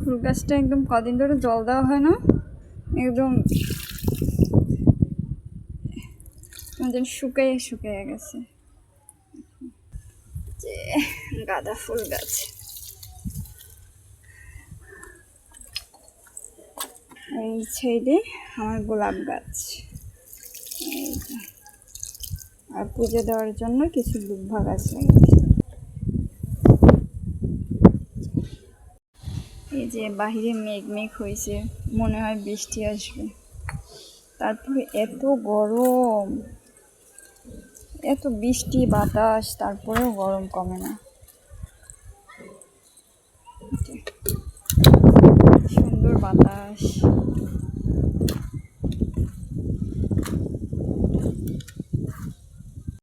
ফুল গাছটা একদম কদিন ধরে জল দেওয়া হয় না, একদম শুকিয়ে শুকিয়ে গেছে। যে গাঁদা ফুল গাছ, এই সাইডে আমার গোলাপ গাছ, আর পুজো দেওয়ার জন্য কিছু দুর্ভা গাছ লাগিয়েছি। এই যে বাহিরে মেঘ মেঘ হয়েছে, মনে হয় বৃষ্টি আসবে। তারপরে এত গরম, এত বৃষ্টি বাতাস, তারপরেও গরম কমে না। সুন্দর বাতাস।